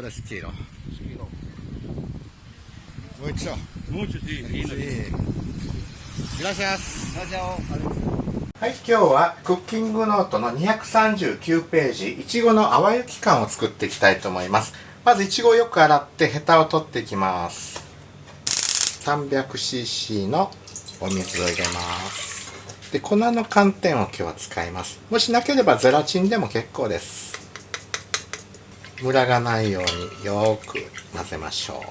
10 kilo. Kilo. Mucho. Mucho, sí. Sí. Gracias. Gracias. はい、今日はクッキングノートの239ページ、いちごの淡雪感を作っていきたいと思います。まずいちごをよく洗ってヘタを取っていきます。300cc のお水を入れます。で、粉の寒天を今日は使います。もしなければゼラチンでも結構です。ムラがないようによく混ぜましょう。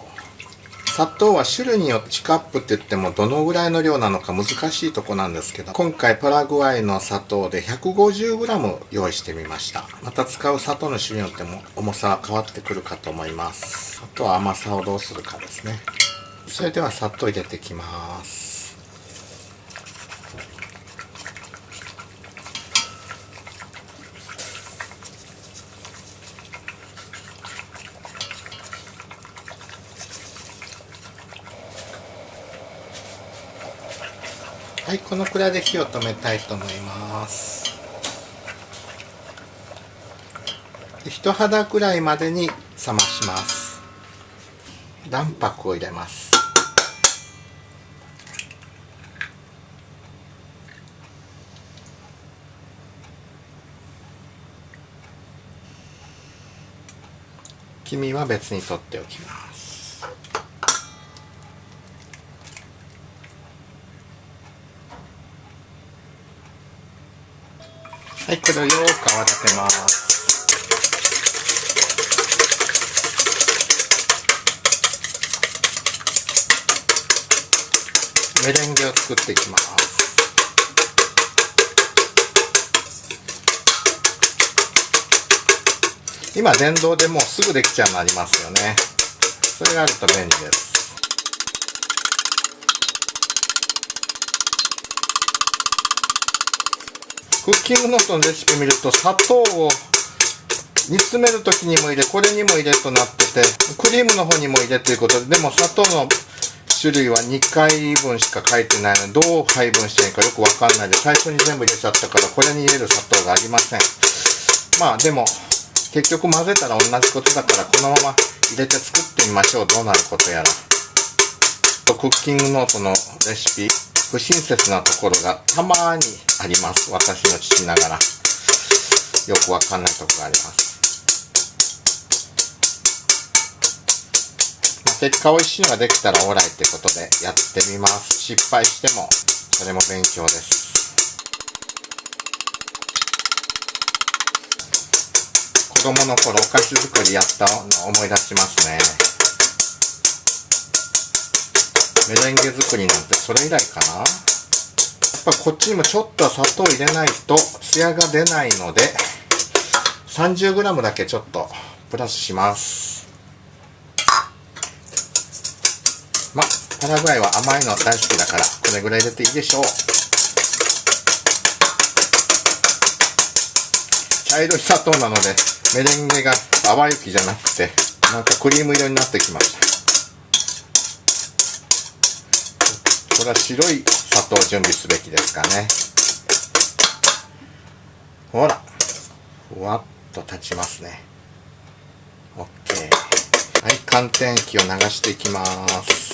砂糖は種類によって1カップって言ってもどのぐらいの量なのか難しいとこなんですけど、今回パラグアイの砂糖で 150g 用意してみました。また使う砂糖の種類によっても重さは変わってくるかと思います。あとは甘さをどうするかですね。それでは砂糖入れていきます。はい、このくらいで火を止めたいと思います。人肌くらいまでに冷まします。卵白を入れます。黄身は別に取っておきます。はい、これをよく泡立てます。メレンゲを作っていきます。今電動でもうすぐできちゃうのありますよね。それがあると便利です。クッキングノートのレシピ見ると砂糖を煮詰める時にも入れ、これにも入れとなってて、クリームの方にも入れということで、でも砂糖の種類は2回分しか書いてないので、どう配分していいかよくわかんないで、最初に全部入れちゃったから、これに入れる砂糖がありません。まあでも、結局混ぜたら同じことだから、このまま入れて作ってみましょう。どうなることやら。クッキングノートのレシピ、不親切なところがたまにあります。私の父ながら。よくわかんないところがあります。結果美味しいのができたらオーライってことでやってみます。失敗してもそれも勉強です。子供の頃お菓子作りやったのを思い出しますね。メレンゲ作りなんてそれ以来かな。やっぱこっちにもちょっと砂糖入れないとツヤが出ないので 30g だけちょっとプラスします。まあ、パラグアイは甘いの大好きだからこれぐらい入れていいでしょう。茶色い砂糖なのでメレンゲが淡雪じゃなくてなんかクリーム色になってきました。これは白い砂糖を準備すべきですかね。ほら、ふわっと立ちますね。 OK。 はい、寒天液を流していきます。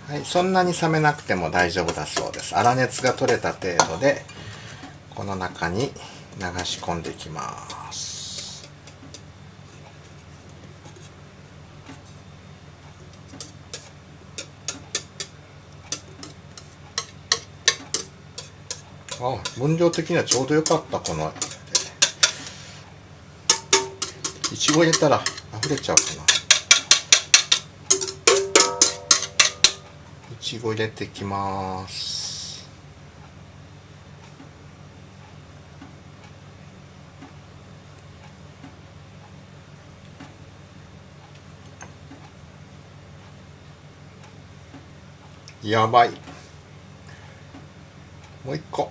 はい、そんなに冷めなくても大丈夫だそうです。粗熱が取れた程度でこの中に流し込んでいきます。分量的にはちょうどよかった。このいちご入れたら溢れちゃうかな。いちご入れていきます。やばい。もう一個。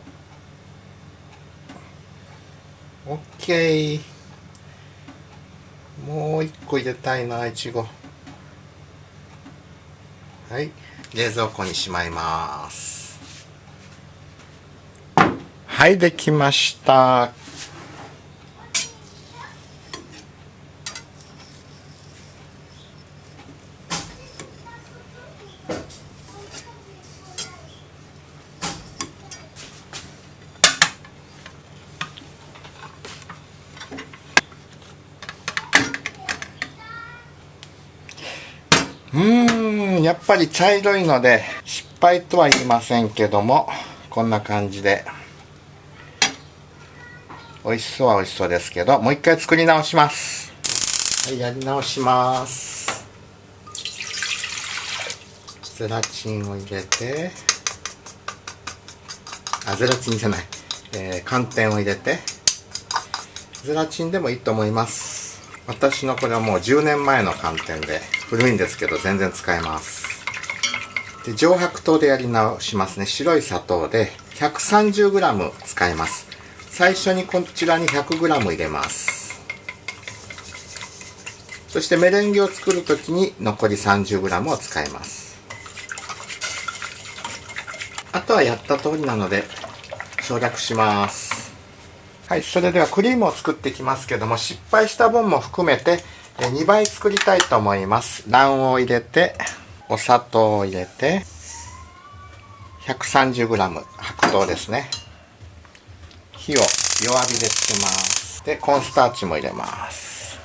ケー。もう一個入れたいな、いちご。はい、冷蔵庫にしまいます。はい、できました。やっぱり茶色いので失敗とは言いませんけども、こんな感じで美味しそうは美味しそうですけど、もう一回作り直します。はい、やり直します。ゼラチンを入れて、ゼラチンじゃない、寒天を入れて、ゼラチンでもいいと思います。私のこれはもう10年前の寒天で古いんですけど全然使えます。で、上白糖でやり直しますね。白い砂糖で 130g 使います。最初にこちらに 100g 入れます。そしてメレンゲを作るときに残り 30g を使います。あとはやった通りなので省略します。はい、それではクリームを作っていきますけども、失敗した分も含めて2倍作りたいと思います。卵黄を入れて、お砂糖を入れて、130g 白糖ですね。火を弱火でつけます。で、コーンスターチも入れます。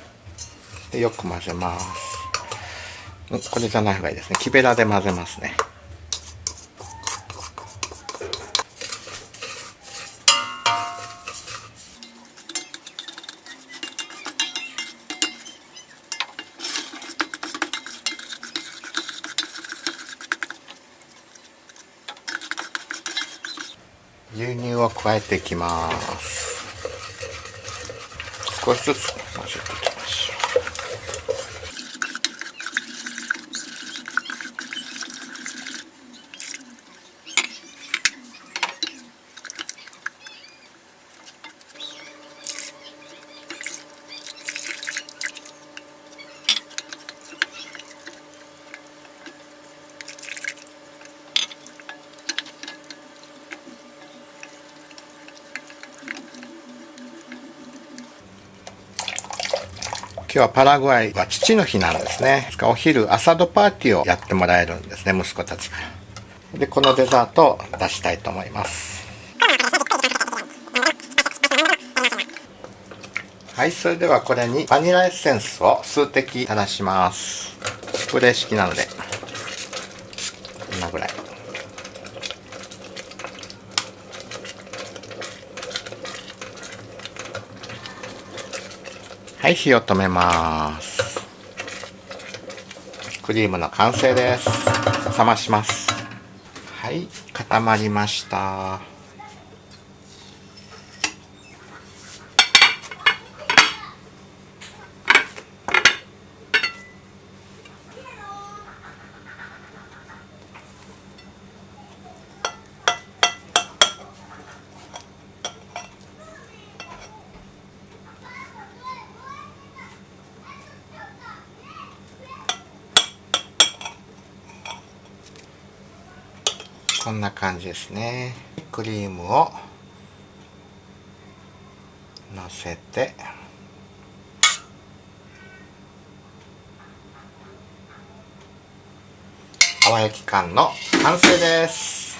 で、よく混ぜます。これじゃない方がいいですね。木べらで混ぜますね。牛乳を加えていきます。少しずつ混ぜていきましょう。今日はパラグアイは父の日なんですね。お昼朝ドパーティーをやってもらえるんですね、息子たちから。で、このデザートを出したいと思います。はい、それではこれにバニラエッセンスを数滴垂らします。スプレー式なのでこんなぐらい。はい、火を止めます。クリームの完成です。冷まします。はい、固まりました。こんな感じですね。クリームをのせて、泡焼き缶の完成です。